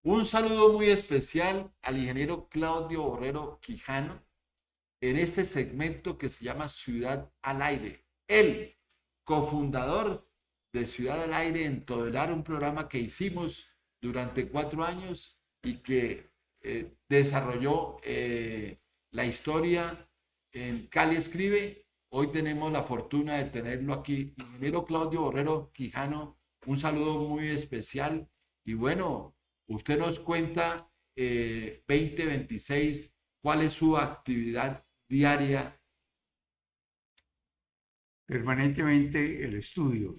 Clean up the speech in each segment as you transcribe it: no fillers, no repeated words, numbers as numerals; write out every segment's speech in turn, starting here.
Un saludo muy especial al ingeniero Claudio Borrero Quijano en este segmento que se llama Ciudad al Aire. Él, cofundador de Ciudad al Aire en Todelar, un programa que hicimos durante 4 años y que desarrolló la historia en Cali Escribe. Hoy tenemos la fortuna de tenerlo aquí. Ingeniero Claudio Borrero Quijano, un saludo muy especial. Y bueno, usted nos cuenta 2026, cuál es su actividad diaria. Permanentemente el estudio,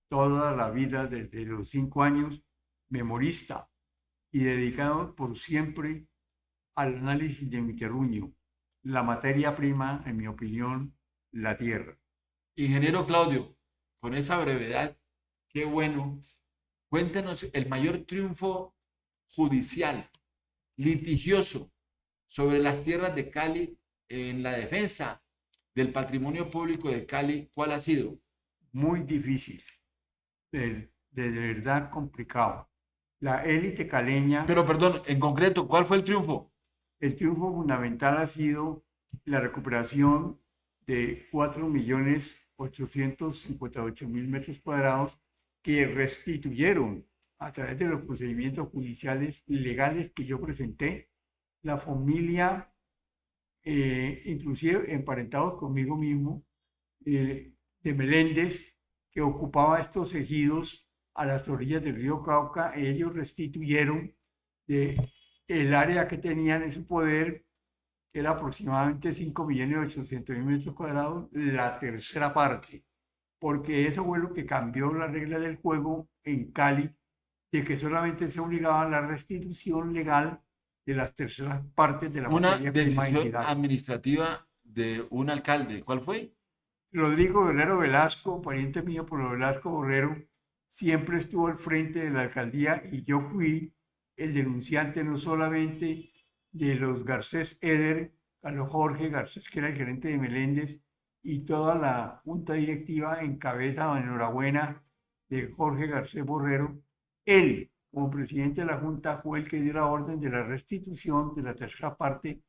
toda la vida desde los 5 años, memorista y dedicado por siempre al análisis de mi terruño, la materia prima, en mi opinión, la tierra. Ingeniero Claudio, con esa brevedad, qué bueno. Cuéntenos el mayor triunfo judicial, litigioso, sobre las tierras de Cali en la defensa del patrimonio público de Cali. ¿Cuál ha sido? Muy difícil, de verdad complicado. La élite caleña, Pero perdón, en concreto, ¿cuál fue el triunfo? el triunfo fundamental ha sido la recuperación de 4.858.000 metros cuadrados que restituyeron a través de los procedimientos judiciales legales que yo presenté, la familia, inclusive emparentados conmigo mismo, de Meléndez, que ocupaba estos ejidos a las orillas del río Cauca. Ellos restituyeron de el área que tenían en su poder, que era aproximadamente 5.800.000 metros cuadrados, la tercera parte, porque eso fue lo que cambió la regla del juego en Cali, de que solamente se obligaba a la restitución legal de las terceras partes de la Una materia prima en decisión general. administrativa de un alcalde. ¿Cuál fue? Rodrigo Guerrero Velasco, pariente mío por Velasco Borrero, siempre estuvo al frente de la alcaldía y yo fui el denunciante no solamente de los Garcés Eder, Carlos Jorge Garcés, que era el gerente de Meléndez, y toda la junta directiva en cabeza, enhorabuena, de Jorge Garcés Borrero. Él, como presidente de la junta, fue el que dio la orden de la restitución de la tercera parte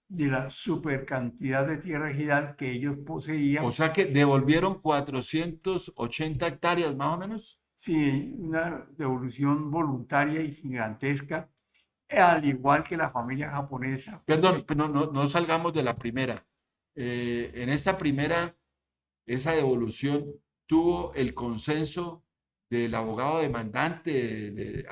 de la super cantidad de tierra ejidal que ellos O poseían. sea que devolvieron 480 hectáreas más o menos. Sí, una devolución voluntaria y gigantesca, al igual que la familia japonesa. Perdón, pero no salgamos de la primera. En esta primera, esa devolución tuvo el consenso del abogado demandante.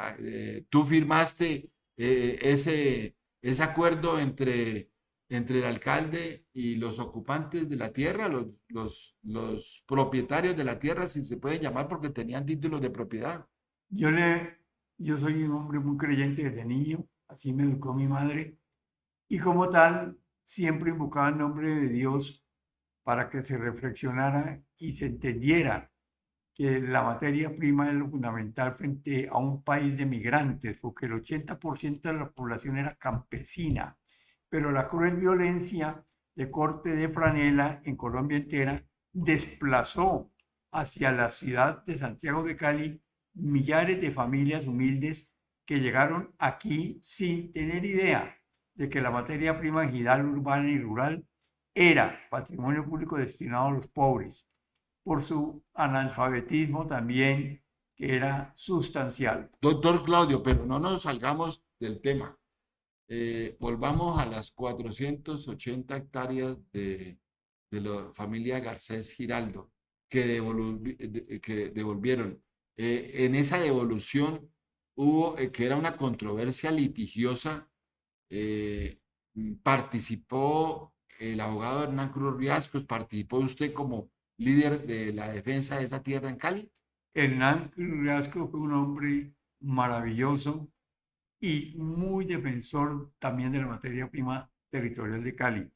Tú firmaste ese acuerdo entre el alcalde y los ocupantes de la tierra, los propietarios de la tierra, si se pueden llamar, porque tenían títulos de propiedad. Yo, le, yo soy un hombre muy creyente desde niño, así me educó mi madre, y como tal, siempre invocaba el nombre de Dios para que se reflexionara y se entendiera que la materia prima es lo fundamental frente a un país de migrantes, porque el 80% de la población era campesina, pero la cruel violencia de corte de franela en Colombia entera desplazó hacia la ciudad de Santiago de Cali millares de familias humildes que llegaron aquí sin tener idea de que la materia prima ejidal, urbana y rural era patrimonio público destinado a los pobres, por su analfabetismo también, que era sustancial. Doctor Claudio, pero no nos salgamos del tema. Volvamos a las 480 hectáreas de la familia Garcés Giraldo que devolvieron. En esa devolución hubo, que era una controversia litigiosa, eh, participó el abogado Hernán Cruz Riascos, participó usted como líder de la defensa de esa tierra en Cali. Hernán Rasco fue un hombre maravilloso y muy defensor también de la materia prima territorial de Cali.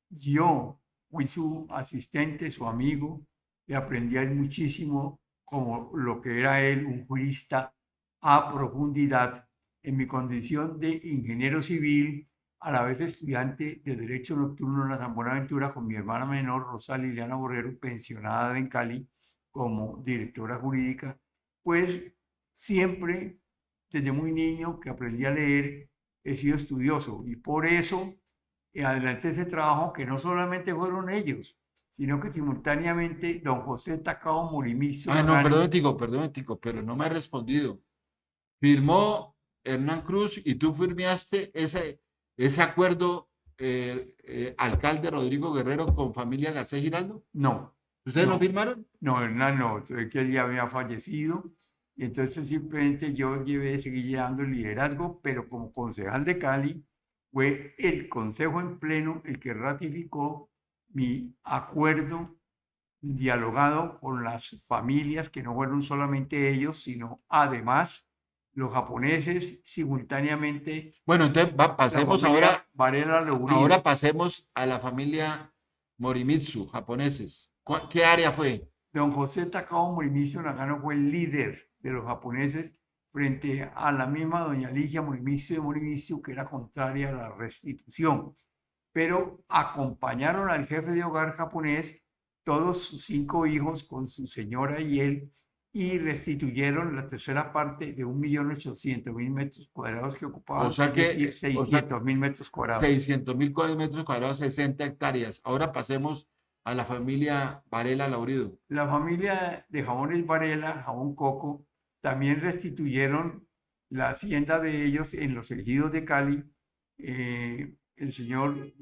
Yo fui su asistente, su amigo, y aprendí muchísimo como lo que era él, un jurista a profundidad, en mi condición de ingeniero civil, a la vez estudiante de Derecho Nocturno en la San Buenaventura con mi hermana menor, Rosa Liliana Borrero, pensionada en Cali como directora jurídica, pues siempre desde muy niño que aprendí a leer, he sido estudioso y por eso adelanté ese trabajo que no solamente fueron ellos, sino que simultáneamente don José Tacao Morimizo Ah, no, Nagano. perdón, Tico, pero no me ha respondido. Firmó Hernán Cruz y tú firmaste ese acuerdo, alcalde Rodrigo Guerrero con familia Garcés Giraldo. No, ¿Ustedes no no, firmaron? no, Hernán no, es que él ya había fallecido y entonces simplemente yo seguí llevando el liderazgo, pero como concejal de Cali fue el Consejo en pleno el que ratificó mi acuerdo dialogado con las familias, que no fueron solamente ellos, sino además los japoneses, simultáneamente Bueno, entonces la pasemos familia ahora, Varela Lourido. pasemos a la familia Morimitsu, japoneses. ¿Qué área fue? Don José Takao Morimizu Nagano fue el líder de los japoneses frente a la misma doña Ligia Morimizu de Morimizu, que era contraria a la restitución. Pero acompañaron al jefe de hogar japonés, todos sus 5 hijos con su señora y él, y restituyeron la tercera parte de 1.800.000 metros cuadrados que O ocupaban, sea es decir, que, o sea, 600.000 metros cuadrados. 600.000 metros cuadrados, 60 hectáreas. Ahora pasemos a la familia Varela Laurido. La familia de Jabones Varela, Jabón Coco, también restituyeron la hacienda de ellos en los ejidos de Cali. El señor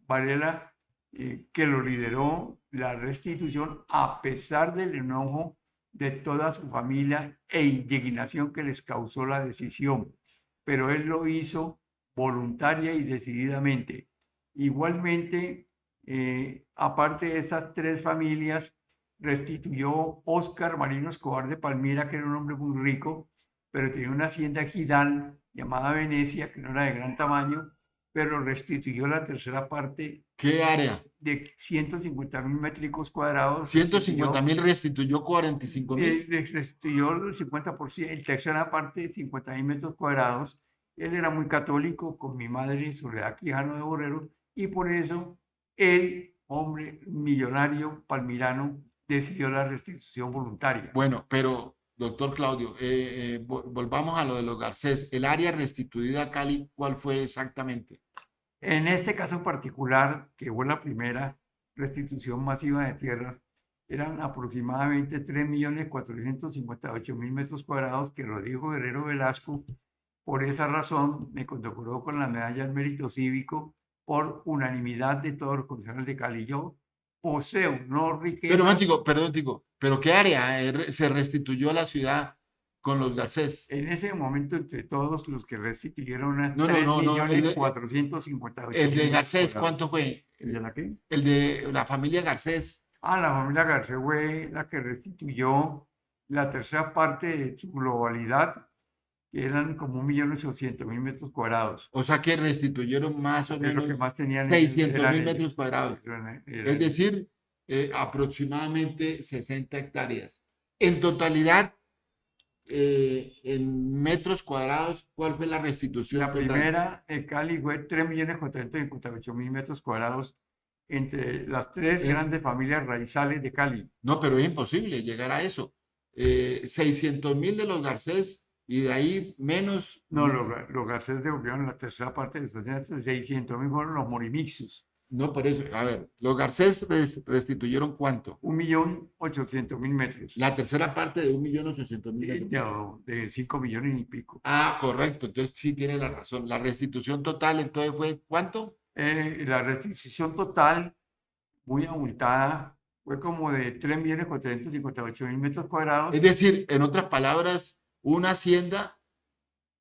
Varela, que lo lideró la restitución a pesar del enojo de toda su familia e indignación que les causó la decisión. Pero él lo hizo voluntaria y decididamente. Igualmente, aparte de esas 3 familias, restituyó Óscar Marino Escobar de Palmira, que era un hombre muy rico, pero tenía una hacienda ejidal llamada Venecia, que no era de gran tamaño, pero restituyó la tercera parte ¿Qué área? de 150.000 metros cuadrados, 150.000 restituyó 45.000. restituyó el 50%, la tercera parte, 50.000 metros cuadrados. Él era muy católico, con mi madre Soledad Quijano de Borrero, y por eso el hombre millonario palmirano decidió la restitución voluntaria. Bueno, pero doctor Claudio, volvamos a lo de los Garcés. El área restituida a Cali, ¿cuál fue exactamente? En este caso particular, que fue la primera restitución masiva de tierras, eran aproximadamente 3.458.000 metros cuadrados que Rodrigo Guerrero Velasco, por esa razón, me condecoró con la medalla al mérito cívico por unanimidad de todos los concejales de Cali. Yo poseo no riquezas. Perdón, digo, ¿pero qué área se restituyó a la ciudad con los Garcés? En ese momento, entre todos los que restituyeron a No, no, no, no. El de 3.458.000 metros Garcés, cuadrados. ¿cuánto fue? ¿El de la qué? El de la familia Garcés. La familia Garcés fue la que restituyó la tercera parte de su globalidad, que eran como 1.800.000 metros cuadrados. O sea que restituyeron más o Es menos lo que más tenían 600.000 metros cuadrados. Era Es decir, aproximadamente 60 hectáreas. En totalidad, en metros cuadrados, ¿cuál fue la restitución la total? primera en Cali fue 3.458.000 metros cuadrados entre las 3 grandes familias raizales de Cali. No, pero es imposible llegar a eso. 600.000 de los Garcés y de ahí menos. No, los Garcés devolvieron la tercera parte de sus haciendas, 600.000 fueron los Morimixos. No, por eso. A ver, los Garcés restituyeron ¿cuánto? 1.800.000 metros. La tercera parte de 1.800.000 metros. De 5 millones y pico. Ah, correcto. Entonces sí tiene la razón. La restitución total entonces fue ¿cuánto? La restitución total, muy abultada, fue como de 3.458.000 metros cuadrados. Es decir, en otras palabras, una hacienda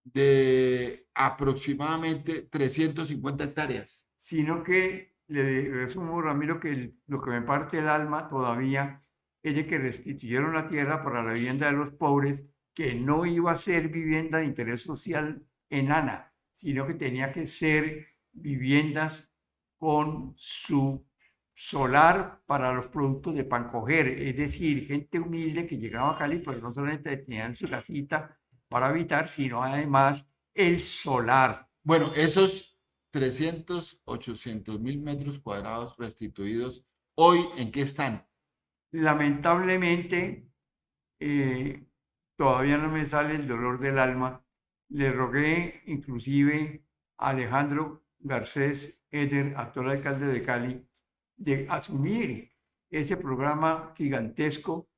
de aproximadamente 350 hectáreas. Sino que le resumo, Ramiro, que lo que me parte el alma todavía es de que restituyeron la tierra para la vivienda de los pobres, que no iba a ser vivienda de interés social enana, sino que tenía que ser viviendas con su solar para los productos de Pancoger, es decir, gente humilde que llegaba a Cali, pero no solamente tenían su casita para habitar, sino además el solar. Bueno, esos 800.000 metros cuadrados restituidos, ¿hoy en qué están? Lamentablemente, todavía no me sale el dolor del alma Le rogué inclusive a Alejandro Garcés Eder, actual alcalde de Cali, de asumir ese programa gigantesco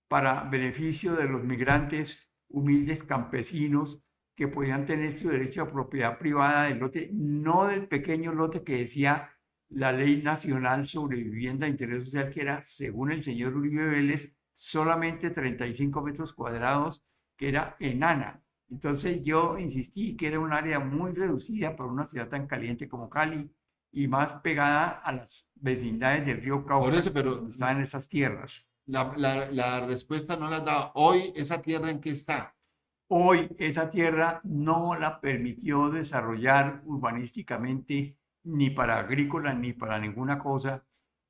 para beneficio de los migrantes humildes campesinos que podían tener su derecho a propiedad privada del lote, no del pequeño lote que decía la Ley Nacional sobre Vivienda de Interés Social, que era, según el señor Uribe Vélez, solamente 35 metros cuadrados, que era enana. Entonces yo insistí que era un área muy reducida para una ciudad tan caliente como Cali y más pegada a las vecindades del río Por Cauca, eso, pero donde estaban esas tierras. la respuesta no la has dado. Hoy, ¿esa tierra en qué está? Hoy esa tierra no la permitió desarrollar urbanísticamente ni para agrícola ni para ninguna cosa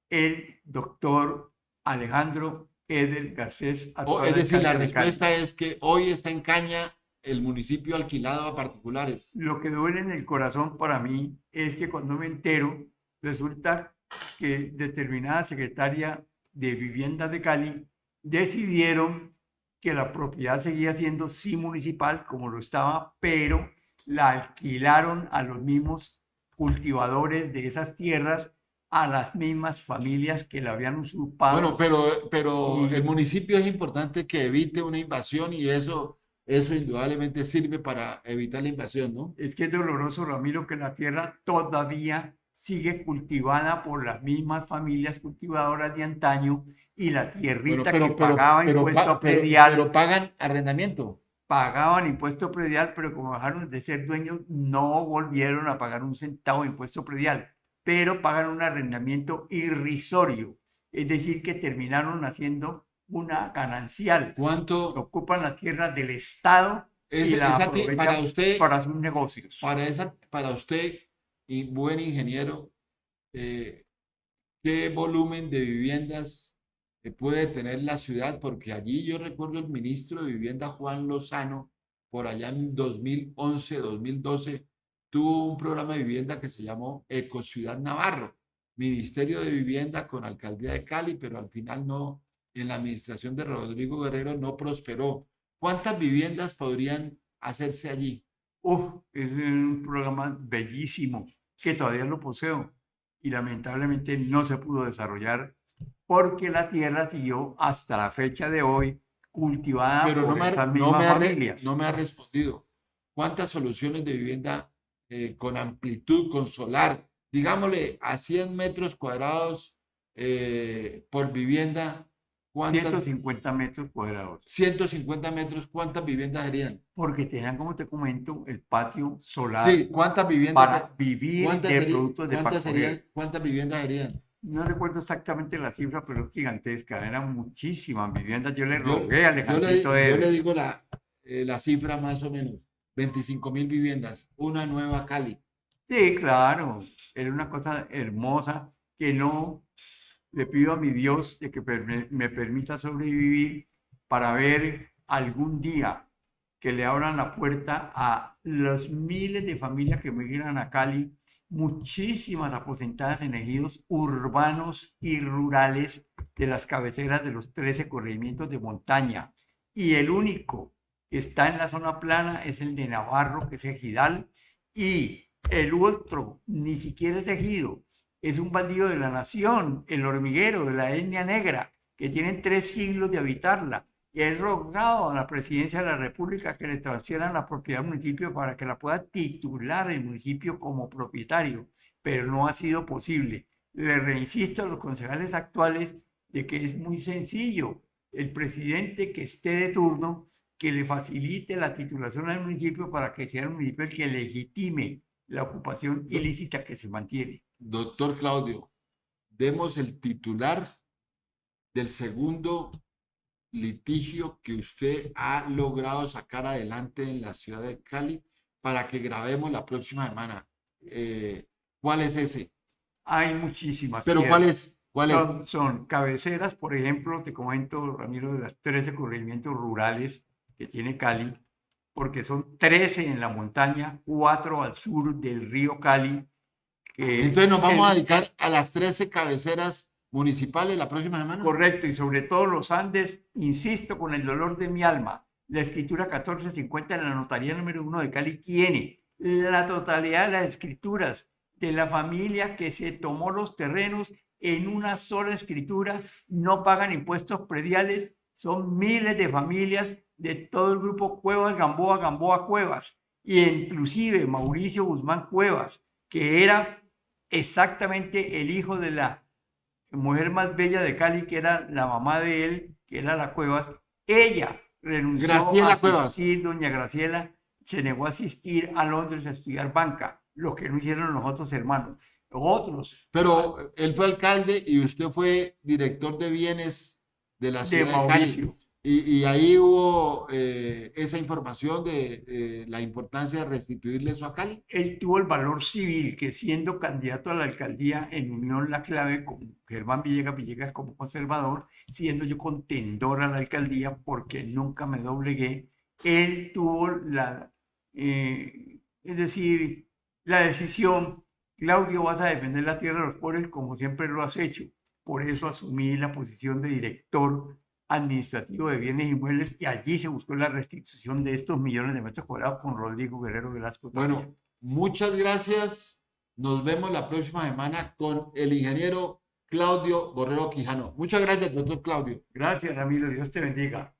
el doctor Alejandro Edel Garcés, Es actual decir, la alcalde de Cali. respuesta es que hoy está en caña el municipio alquilado a particulares. Lo que duele en el corazón para mí es que cuando me entero, resulta que determinada secretaria de Vivienda de Cali decidieron que la propiedad seguía siendo sí municipal, como lo estaba, pero la alquilaron a los mismos cultivadores de esas tierras, a las mismas familias que la habían Bueno, usurpado. pero el Y municipio es importante que evite una invasión y eso indudablemente sirve para evitar la invasión, ¿no? es que es doloroso, Ramiro, que la tierra todavía sigue cultivada por las mismas familias cultivadoras de antaño y la Bueno, tierrita que pagaba impuesto pero predial, pagan arrendamiento. pagaban impuesto predial, pero como dejaron de ser dueños, no volvieron a pagar un centavo de impuesto predial, pero pagan un arrendamiento irrisorio, es decir, que terminaron haciendo una ganancial, ¿Cuánto ocupan la tierra del Estado es y la para aprovechan usted, para sus negocios. para usted y buen ingeniero, eh, qué volumen de viviendas puede tener la ciudad? Porque allí yo recuerdo el ministro de Vivienda, Juan Lozano, por allá en 2011, 2012, tuvo un programa de vivienda que se llamó Ecociudad Navarro, Ministerio de Vivienda con Alcaldía de Cali, pero al final no, en la administración de Rodrigo Guerrero no prosperó. ¿Cuántas viviendas podrían hacerse allí? Es un programa bellísimo que todavía lo poseo y lamentablemente no se pudo desarrollar porque la tierra siguió hasta la fecha de hoy cultivada Pero por estas mismas no familias. me ha respondido. ¿Cuántas soluciones de vivienda con amplitud, con solar, digámosle a 100 metros cuadrados por vivienda, cuántas, 150 metros cuadrados, 150 metros, cuántas viviendas serían? porque tenían, como te comento, el patio solar Sí, ¿cuántas viviendas, para vivir cuántas de sería, productos de Pacoré. cuántas viviendas serían? No recuerdo exactamente la cifra, pero es gigantesca. Eran muchísimas viviendas. Yo le Yo, rogué a Alejandrito yo le Eder. digo la cifra más o menos, 25.000 viviendas, una nueva Cali. Sí, claro, era una cosa hermosa que no le pido a mi Dios de que me permita sobrevivir para ver algún día que le abran la puerta a los miles de familias que migran a Cali, muchísimas aposentadas en ejidos urbanos y rurales de las cabeceras de los 13 corregimientos de montaña. Y el único que está en la zona plana es el de Navarro, que es Ejidal, y el otro ni siquiera es ejido, es un baldío de la nación, el hormiguero de la etnia negra, que tienen 3 siglos de habitarla. Y he rogado a la presidencia de la República que le transfieran la propiedad al municipio para que la pueda titular el municipio como propietario, pero no ha sido posible. Le reinsisto a los concejales actuales de que es muy sencillo. El presidente que esté de turno, que le facilite la titulación al municipio para que sea el municipio el que legitime la ocupación Do- ilícita que se mantiene. Doctor Claudio, demos el titular del segundo litigio que usted ha logrado sacar adelante en la ciudad de Cali para que grabemos la próxima semana. ¿Cuál es ese? Hay muchísimas Pero ¿cuál tierras. es? ¿Cuál es? Son cabeceras, por ejemplo, te comento, Ramiro, de las 13 corregimientos rurales que tiene Cali, porque son 13 en la montaña, 4 al sur del río Cali. Entonces nos vamos a dedicar a las 13 cabeceras municipales la próxima semana. Correcto, y sobre todo los Andes, insisto con el dolor de mi alma, La escritura 1450 de la notaría número 1 de Cali tiene la totalidad de las escrituras de la familia que se tomó los terrenos en una sola escritura, no pagan impuestos prediales, son miles de familias de todo el grupo Cuevas, Gamboa, Gamboa, Cuevas, y inclusive Mauricio Guzmán Cuevas, que era exactamente el hijo de la mujer más bella de Cali, que era la mamá de él, que era la Cuevas. Ella renunció a Graciela Cuevas. asistir, doña Graciela se negó a asistir a Londres a estudiar banca, lo que no hicieron los otros hermanos. Otros Pero él fue alcalde y usted fue director de bienes de la de ciudad de Cali. Mauricio. Y ahí hubo esa información de la importancia de restituirle eso a Cali. Él tuvo el valor civil que, siendo candidato a la alcaldía en Unión La Clave con Germán Villegas como conservador, siendo yo contendor a la alcaldía porque nunca me doblegué, él tuvo es decir, la decisión: Claudio, vas a defender la tierra de los pobres como siempre lo has hecho. Por eso asumí la posición de director administrativo de bienes inmuebles y allí se buscó la restitución de estos millones de metros cuadrados con Rodrigo Guerrero Velasco también. Bueno, muchas gracias. Nos vemos la próxima semana con el ingeniero Claudio Borrero Quijano. Muchas gracias, doctor Claudio. Gracias, Ramiro. Dios te bendiga.